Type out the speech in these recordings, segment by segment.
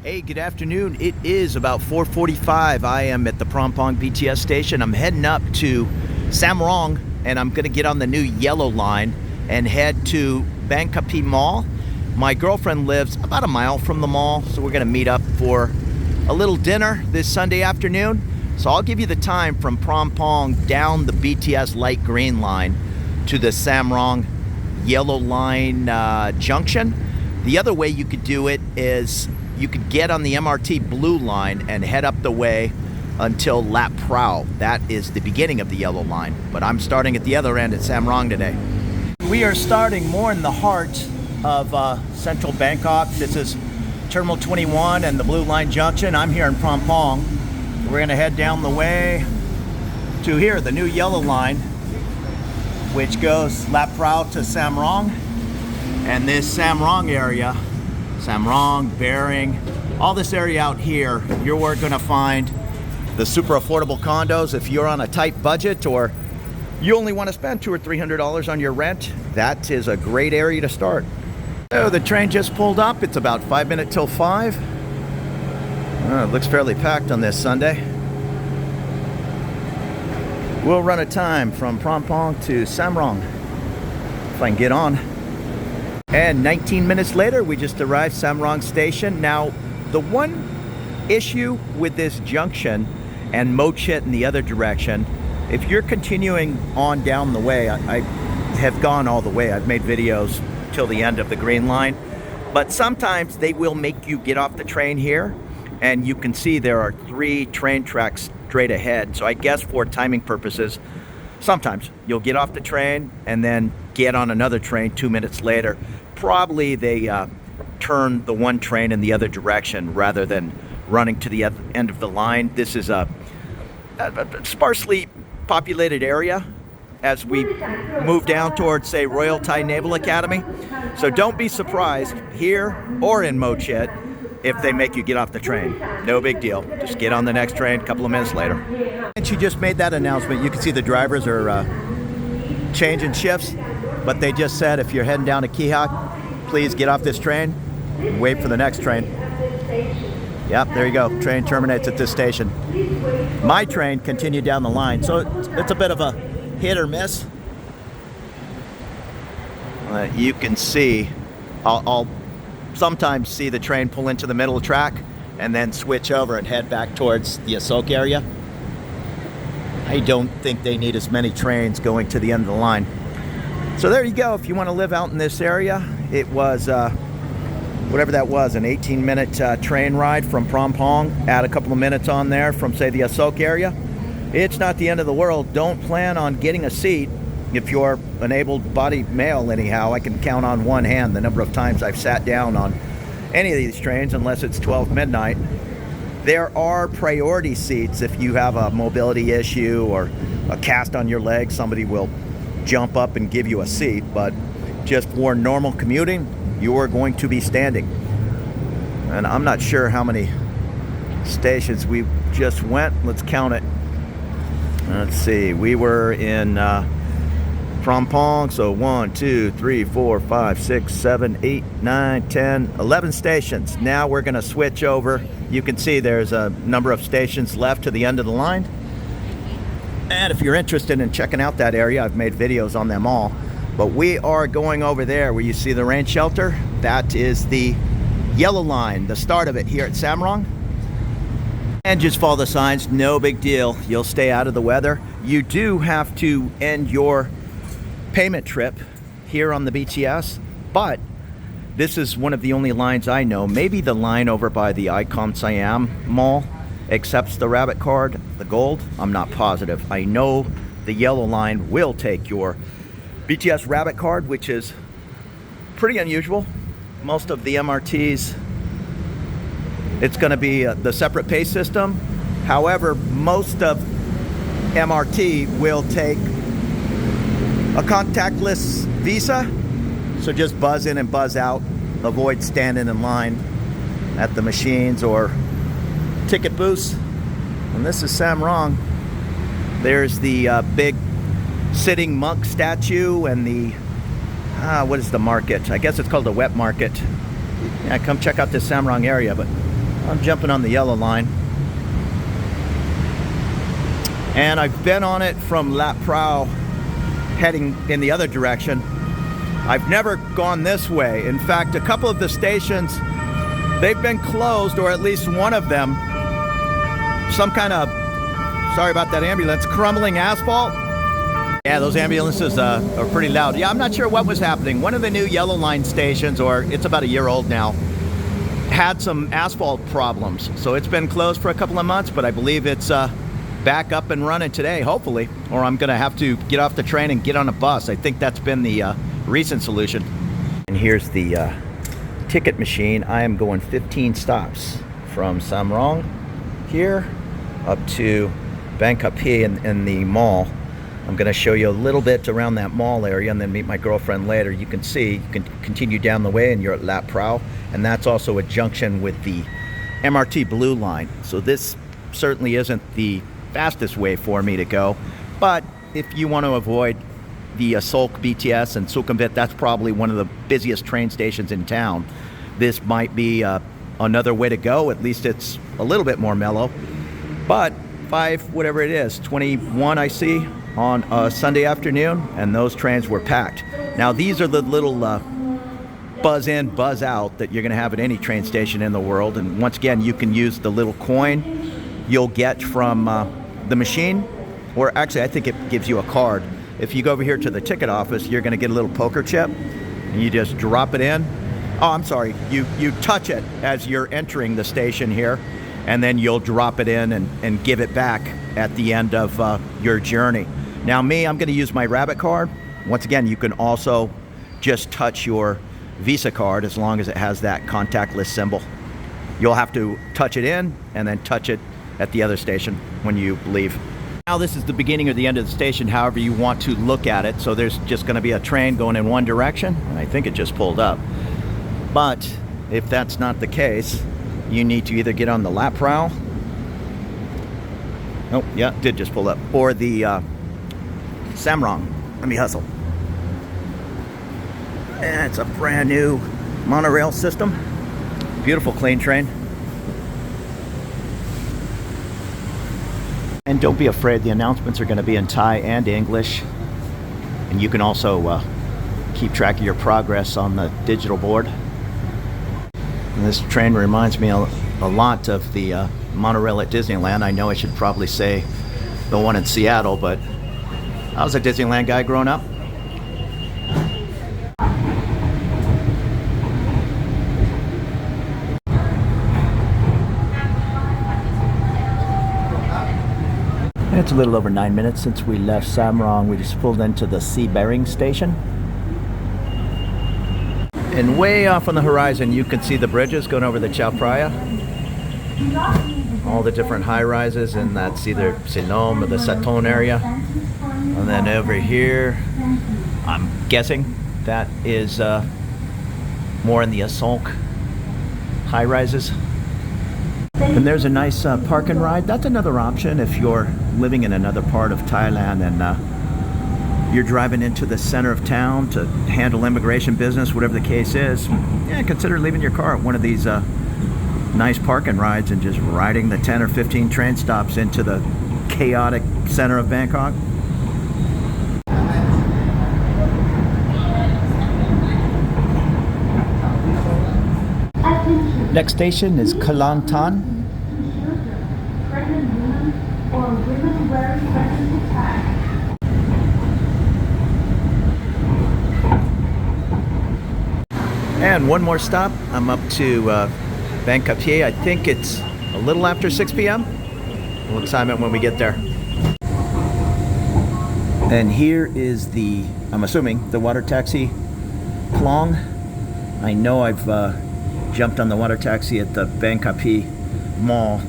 Hey, good afternoon. It is about 4:45. I am at the Prompong BTS station. I'm heading up to Samrong, and I'm going to get on the new yellow line and head to Bangkok Mall. My girlfriend lives about a mile from the mall, so we're going to meet up for a little dinner this Sunday afternoon. So I'll give you the time from Prompong down the BTS light green line to the Samrong yellow line junction. The other way you could do it is you could get on the MRT blue line and head up the way until Lap Prau. That is the beginning of the yellow line, but I'm starting at the other end at Samrong today. We are starting more in the heart of central Bangkok. This is Terminal 21 and the Blue Line Junction. I'm here in Prompong. We're going to head down the way to here, the new yellow line, which goes Lap Prau to Samrong. And this Samrong area, Samrong, Bering, all this area out here, you're going to find the super affordable condos. If you're on a tight budget or you only want to spend $200 or $300 on your rent, that is a great area to start. So the train just pulled up. It's about 5 minutes till 5. It looks fairly packed on this Sunday. We'll run a time from Prompong to Samrong if I can get on. And 19 minutes later, we just arrived Samrong station. Now, the one issue with this junction and Mochit in the other direction, if you're continuing on down the way, I have gone all the way. I've made videos till the end of the green line. But sometimes they will make you get off the train here, and you can see there are 3 train tracks straight ahead. So I guess for timing purposes, sometimes you'll get off the train and then get on another train 2 minutes later. Probably they turn the one train in the other direction rather than running to the end of the line. This is a sparsely populated area as we move down towards, say, Royal Thai Naval Academy. So don't be surprised here or in Mochit if they make you get off the train. No big deal. Just get on the next train a couple of minutes later. And she just made that announcement. You can see the drivers are changing shifts, but they just said if you're heading down to Kihak, please get off this train and wait for the next train. Yep, there you go. Train terminates at this station. My train continued down the line, so it's a bit of a hit or miss. You can see, I'll sometimes see the train pull into the middle of the track and then switch over and head back towards the Asok area. I don't think they need as many trains going to the end of the line. So there you go. If you want to live out in this area, it was whatever that was, an 18-minute train ride from Prompong. Add a couple of minutes on there from, say, the Asok area. It's not the end of the world. Don't plan on getting a seat if you're an able-bodied male anyhow. I can count on one hand the number of times I've sat down on any of these trains unless it's 12 midnight. There are priority seats if you have a mobility issue or a cast on your leg. Somebody will jump up and give you a seat, but just for normal commuting, you are going to be standing. And I'm not sure how many stations we just went. Let's count it. Let's see. We were in Prompong, so 1, 2, 3, 4, 5, 6, 7, 8, 9, 10, 11 stations. Now we're going to switch over. You can see there's a number of stations left to the end of the line. And if you're interested in checking out that area, I've made videos on them all. But we are going over there where you see the rain shelter. That is the yellow line, the start of it here at Samrong. And just follow the signs, no big deal. You'll stay out of the weather. You do have to end your payment trip here on the BTS, but this is one of the only lines I know. Maybe the line over by the Icon Siam Mall accepts the rabbit card, the gold. I'm not positive. I know the yellow line will take your BTS rabbit card, which is pretty unusual. Most of the MRTs, it's going to be the separate pay system. However, most of MRT will take a contactless Visa. So just buzz in and buzz out. Avoid standing in line at the machines or ticket booths. And this is Samrong. There's the big sitting monk statue and the what is the market? I guess it's called the wet market. Yeah, come check out this Samrong area, but I'm jumping on the yellow line. And I've been on it from La Prau heading in the other direction. I've never gone this way. In fact, a couple of the stations, they've been closed, or at least one of them. Some kind of, sorry about that ambulance, crumbling asphalt. Yeah, those ambulances are pretty loud. Yeah, I'm not sure what was happening. One of the new yellow line stations, or it's about a year old now, had some asphalt problems. So it's been closed for a couple of months, but I believe it's back up and running today, hopefully. Or I'm gonna have to get off the train and get on a bus. I think that's been the recent solution. And here's the ticket machine. I am going 15 stops from Samrong here up to Bangkok in the mall. I'm going to show you a little bit around that mall area and then meet my girlfriend later. You can see, you can continue down the way and you're at La Prau, and that's also a junction with the MRT Blue Line. So this certainly isn't the fastest way for me to go, but if you want to avoid the Seoul BTS and Sukhumvit, that's probably one of the busiest train stations in town. This might be another way to go. At least it's a little bit more mellow. But 21 I see on a Sunday afternoon, and those trains were packed. Now these are the little buzz in, buzz out that you're going to have at any train station in the world. And once again, you can use the little coin you'll get from the machine, or actually I think it gives you a card. If you go over here to the ticket office, you're going to get a little poker chip, and you just drop it in. Oh, I'm sorry, you touch it as you're entering the station here, and then you'll drop it in and give it back at the end of your journey. Now me, I'm going to use my Rabbit card. Once again, you can also just touch your Visa card as long as it has that contactless symbol. You'll have to touch it in and then touch it at the other station when you leave. Now this is the beginning or the end of the station, however you want to look at it. So there's just going to be a train going in one direction, and I think it just pulled up. But if that's not the case, you need to either get on the La Prau, oh yeah, it did just pull up, or the Samrong. Let me hustle. And it's a brand new monorail system. Beautiful, clean train. And don't be afraid, the announcements are going to be in Thai and English. And you can also keep track of your progress on the digital board. And this train reminds me a lot of the monorail at Disneyland. I know I should probably say the one in Seattle, but I was a Disneyland guy growing up. It's a little over 9 minutes since we left Samrong. We just pulled into the Sea Bering station. And way off on the horizon, you can see the bridges going over the Chao Phraya. All the different high-rises, and that's either Siloam or the Satone area. And then over here, I'm guessing that is more in the Asok high-rises. And there's a nice park and ride. That's another option if you're living in another part of Thailand and you're driving into the center of town to handle immigration business, whatever the case is. Yeah, consider leaving your car at one of these nice park and rides and just riding the 10 or 15 train stops into the chaotic center of Bangkok. Next station is Kelantan. And one more stop. I'm up to Bangkok. I think it's a little after 6 p.m. We'll time it when we get there. And here is the, I'm assuming, the water taxi Klong. I know I've jumped on the water taxi at the Bangkok Mall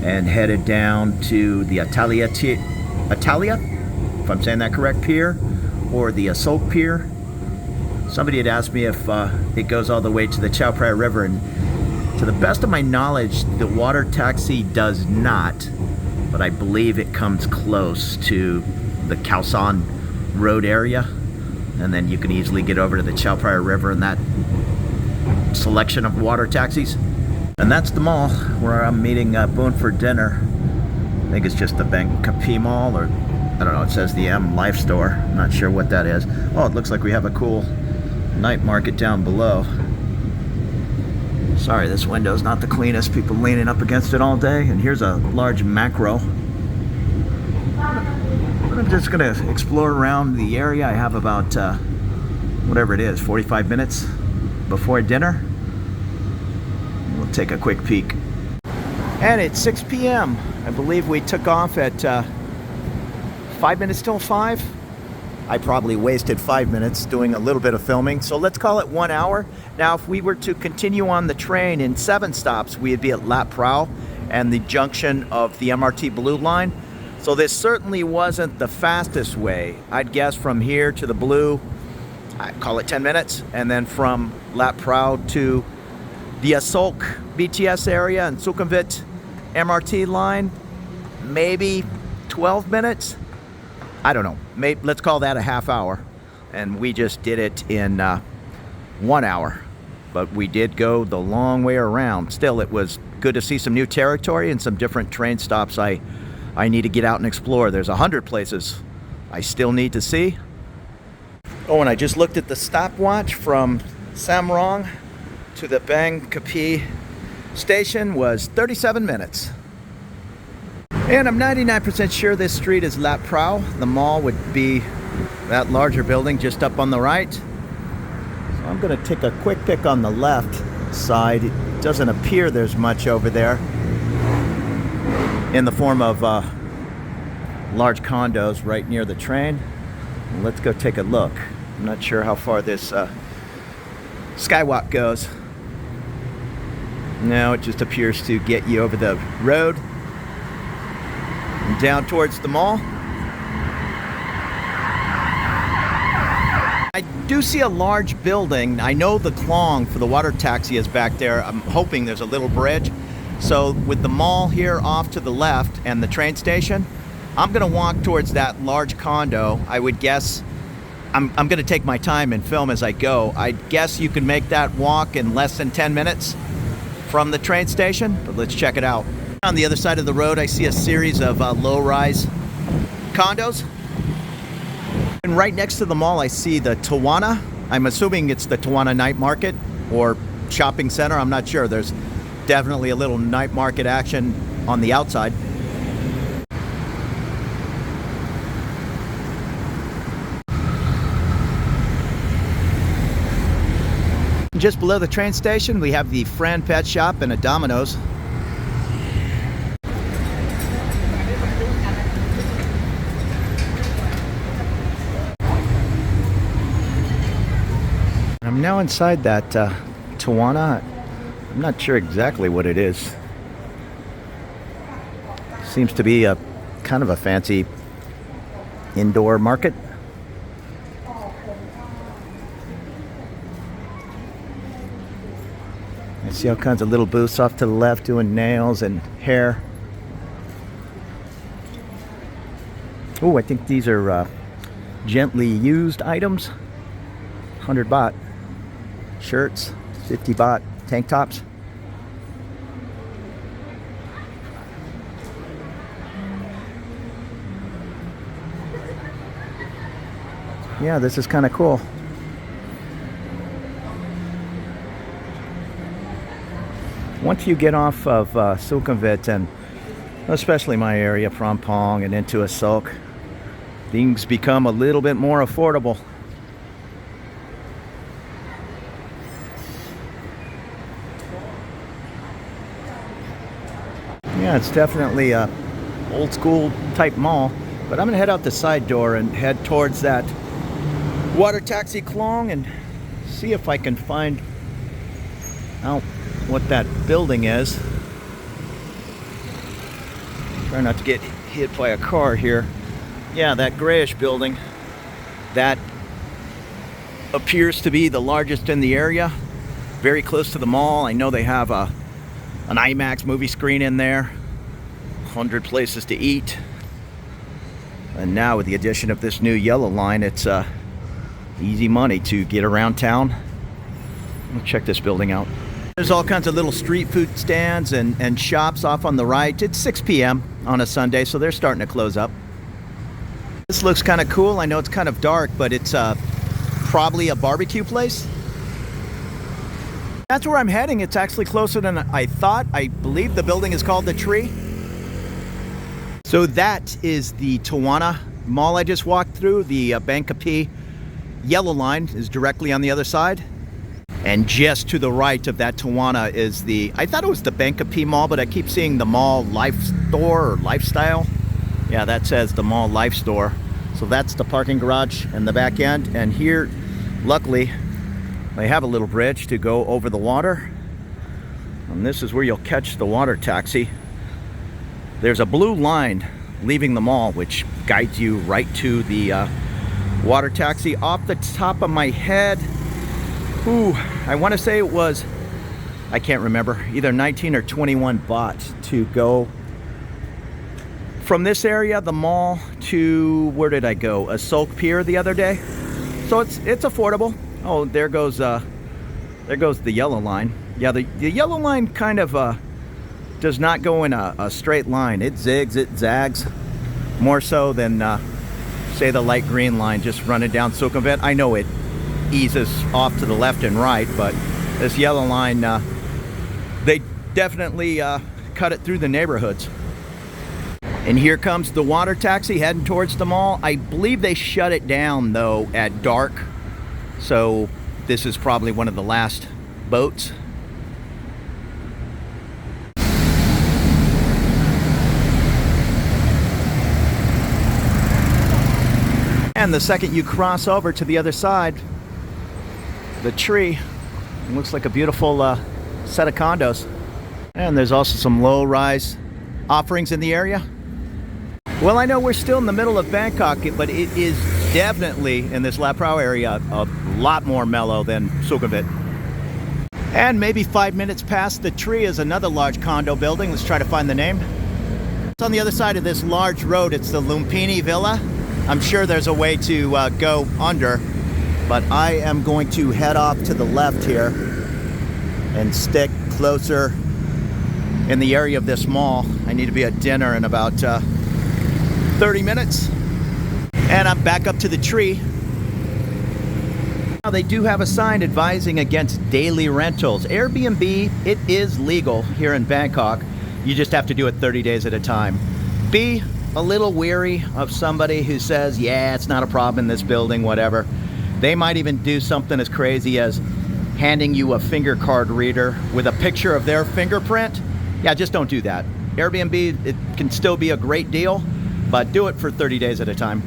and headed down to the Atalia, if I'm saying that correct, pier, or the Asok pier. Somebody had asked me if it goes all the way to the Chao Phraya River, and to the best of my knowledge, the water taxi does not, but I believe it comes close to the Khao San Road area, and then you can easily get over to the Chao Phraya River in that selection of water taxis. And that's the mall where I'm meeting Boone for dinner. I think it's just the Kapi Mall, or I don't know, it says the M Life Store. I'm not sure what that is. Oh, it looks like we have a cool night market down below. Sorry, this window's not the cleanest. People leaning up against it all day. And here's a large macro. But I'm just gonna explore around the area. I have about, whatever it is, 45 minutes before dinner. We'll take a quick peek. And it's 6 p.m. I believe we took off at 5 minutes till 5. I probably wasted 5 minutes doing a little bit of filming, so let's call it 1 hour. Now, if we were to continue on the train in 7 stops, we'd be at Lat Phrao and the junction of the MRT Blue Line. So this certainly wasn't the fastest way. I'd guess from here to the Blue, I'd call it 10 minutes, and then from Lat Phrao to the Asok BTS area and Sukhumvit MRT line, maybe 12 minutes. I don't know. Maybe, let's call that a half hour. And we just did it in 1 hour. But we did go the long way around. Still, it was good to see some new territory and some different train stops I need to get out and explore. There's 100 places I still need to see. Oh, and I just looked at the stopwatch from Samrong to the Bang Kapi station was 37 minutes. And I'm 99% sure this street is Lat Phrao. The mall would be that larger building just up on the right. So I'm going to take a quick pick on the left side. It doesn't appear there's much over there in the form of large condos right near the train. Let's go take a look. I'm not sure how far this skywalk goes. No, it just appears to get you over the road and down towards the mall. I do see a large building. I know the Klong for the water taxi is back there. I'm hoping there's a little bridge. So with the mall here off to the left and the train station, I'm gonna walk towards that large condo. I would guess, I'm gonna take my time and film as I go. I guess you can make that walk in less than 10 minutes from the train station, but let's check it out. On the other side of the road, I see a series of low-rise condos. And right next to the mall, I see the Tawana. I'm assuming it's the Tawana Night Market or shopping center. I'm not sure. There's definitely a little night market action on the outside. Just below the train station, we have the Fran Pet Shop and a Domino's. I'm now inside that Tawana. I'm not sure exactly what it is. Seems to be a kind of a fancy indoor market. I see all kinds of little booths off to the left doing nails and hair. Oh, I think these are gently used items. 100 baht. Shirts, 50 baht. Tank tops. Yeah, this is kind of cool. Once you get off of Sukhumvit and especially my area, Phompong and into Asok, things become a little bit more affordable. Yeah, it's definitely a old school type mall, but I'm gonna head out the side door and head towards that water taxi Klong and see if I can find out what that building is. Try not to get hit by a car here. Yeah, that grayish building, that appears to be the largest in the area, very close to the mall. I know they have an IMAX movie screen in there, 100 places to eat, and now with the addition of this new yellow line, it's easy money to get around town. Let's check this building out. There's all kinds of little street food stands and shops off on the right. It's 6 p.m. on a Sunday, so they're starting to close up. This looks kind of cool. I know it's kind of dark, but it's probably a barbecue place. That's where I'm heading. It's actually closer than I thought. I believe the building is called The Tree. So that is the Tawana Mall I just walked through. The Kapi yellow line is directly on the other side. And just to the right of that Tawana is I thought it was the Kapi Mall, but I keep seeing the Mall Life Store or Lifestyle. Yeah, that says the Mall Life Store. So that's the parking garage and the back end. And here, luckily, they have a little bridge to go over the water. And this is where you'll catch the water taxi. There's a blue line leaving the mall, which guides you right to the water taxi. Off the top of my head, I want to say it was, I can't remember, either 19 or 21 baht to go from this area, the mall, to, where did I go? Asok Pier the other day. So it's affordable. Oh, there goes the yellow line. Yeah, the yellow line kind of does not go in a straight line. It zigs, it zags, more so than say the light green line just running down Sukhumvit. I know it eases off to the left and right, but this yellow line, they definitely cut it through the neighborhoods. And here comes the water taxi heading towards the mall. I believe they shut it down though at dark, so this is probably one of the last boats. And the second you cross over to the other side, the tree, it looks like a beautiful set of condos. And there's also some low-rise offerings in the area. Well, I know we're still in the middle of Bangkok, but it is definitely, in this La Prau area, a lot more mellow than Sukhumvit. And maybe 5 minutes past the tree is another large condo building. Let's try to find the name. It's on the other side of this large road. It's the Lumpini Villa. I'm sure there's a way to go under, but I am going to head off to the left here and stick closer in the area of this mall. I need to be at dinner in about 30 minutes. And I'm back up to the tree. Now they do have a sign advising against daily rentals. Airbnb, it is legal here in Bangkok. You just have to do it 30 days at a time. Be a little weary of somebody who says, yeah, it's not a problem in this building, whatever. They might even do something as crazy as handing you a finger card reader with a picture of their fingerprint. Yeah, just don't do that. Airbnb, it can still be a great deal, but do it for 30 days at a time.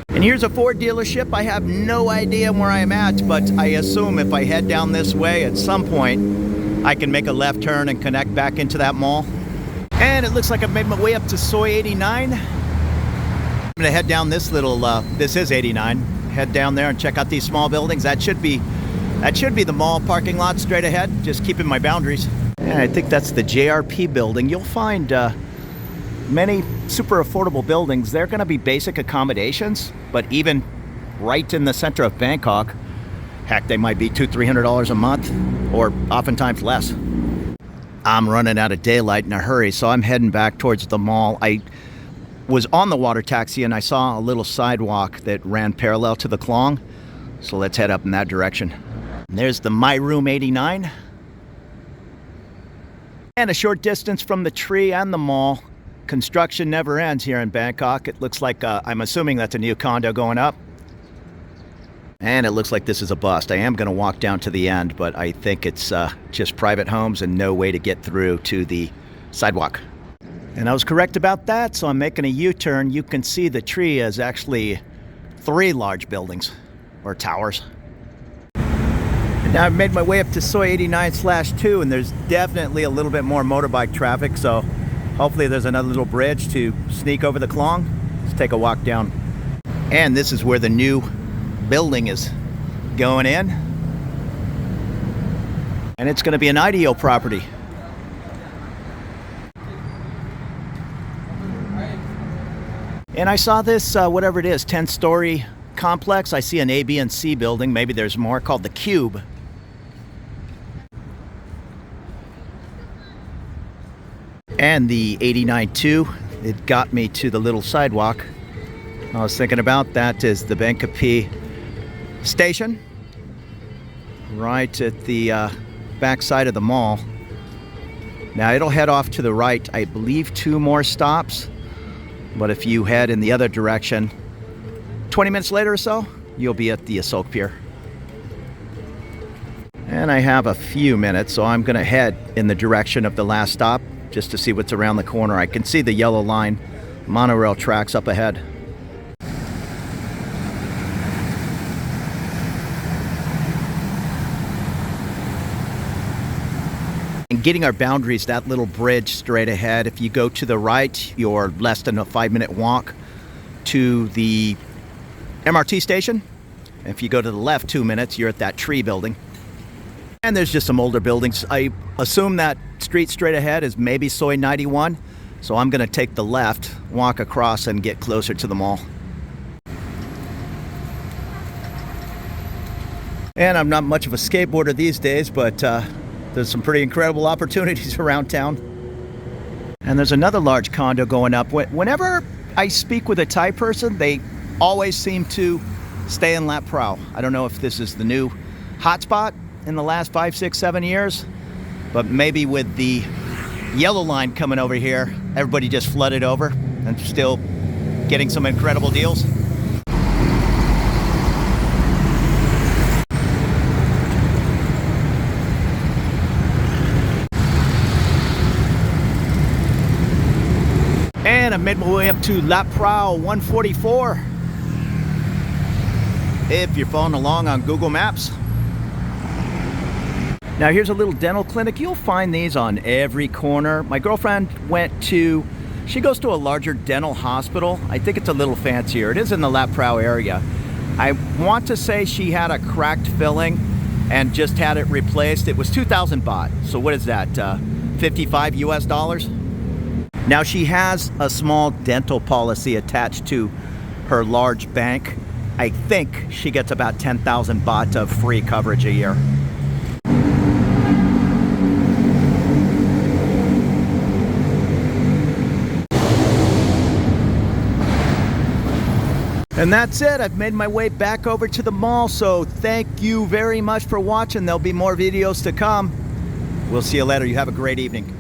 And here's a Ford dealership. I have no idea where I am at, but I assume if I head down this way at some point, I can make a left turn and connect back into that mall. And it looks like I've made my way up to Soi 89. I'm gonna head down this little, this is 89. Head down there and check out these small buildings. That should be the mall parking lot straight ahead, just keeping my boundaries. And I think that's the JRP building. You'll find many super affordable buildings. They're gonna be basic accommodations, but even right in the center of Bangkok, heck, they might be $200-300 a month, or oftentimes less. I'm running out of daylight in a hurry, so I'm heading back towards the mall. I was on the water taxi and I saw a little sidewalk that ran parallel to the Klong, so let's head up in that direction. And there's the My Room 89. And a short distance from the tree and the mall. Construction never ends here in Bangkok. It looks like, I'm assuming that's a new condo going up. And it looks like this is a bust. I am going to walk down to the end, but I think it's just private homes and no way to get through to the sidewalk. And I was correct about that, so I'm making a U-turn. You can see the tree is actually 3 large buildings, or towers. And now I've made my way up to Soi 89/2, and there's definitely a little bit more motorbike traffic, so hopefully there's another little bridge to sneak over the Klong. Let's take a walk down. And this is where the new building is going in, and it's going to be an IDO property. And I saw this whatever it is, 10-story complex. I see an A, B, and C building. Maybe there's more, called the Cube. And the 89.2, it got me to the little sidewalk I was thinking about. That is the Bangkok station, right at the back side of the mall. Now it'll head off to the right, I believe 2 more stops, but if you head in the other direction, 20 minutes later or so, you'll be at the Asok Pier. And I have a few minutes, so I'm gonna head in the direction of the last stop just to see what's around the corner. I can see the yellow line monorail tracks up ahead. And getting our boundaries, that little bridge straight ahead. If you go to the right, you're less than a 5-minute walk to the MRT station. If you go to the left 2 minutes, you're at that tree building. And there's just some older buildings. I assume that street straight ahead is maybe Soi 91. So I'm gonna take the left, walk across and get closer to the mall. And I'm not much of a skateboarder these days, but there's some pretty incredible opportunities around town. And there's another large condo going up. Whenever I speak with a Thai person, they always seem to stay in Lat Phrao. I don't know if this is the new hotspot in the last 5, 6, 7 years, but maybe with the yellow line coming over here, everybody just flooded over and still getting some incredible deals. And I've made my way up to Lat Phrao 144. If you're following along on Google Maps. Now here's a little dental clinic. You'll find these on every corner. My girlfriend she goes to a larger dental hospital. I think it's a little fancier. It is in the Lat Phrao area. I want to say she had a cracked filling and just had it replaced. It was 2,000 baht. So what is that, 55 US dollars? Now she has a small dental policy attached to her large bank. I think she gets about 10,000 baht of free coverage a year. And that's it. I've made my way back over to the mall, so thank you very much for watching. There'll be more videos to come. We'll see you later. You have a great evening.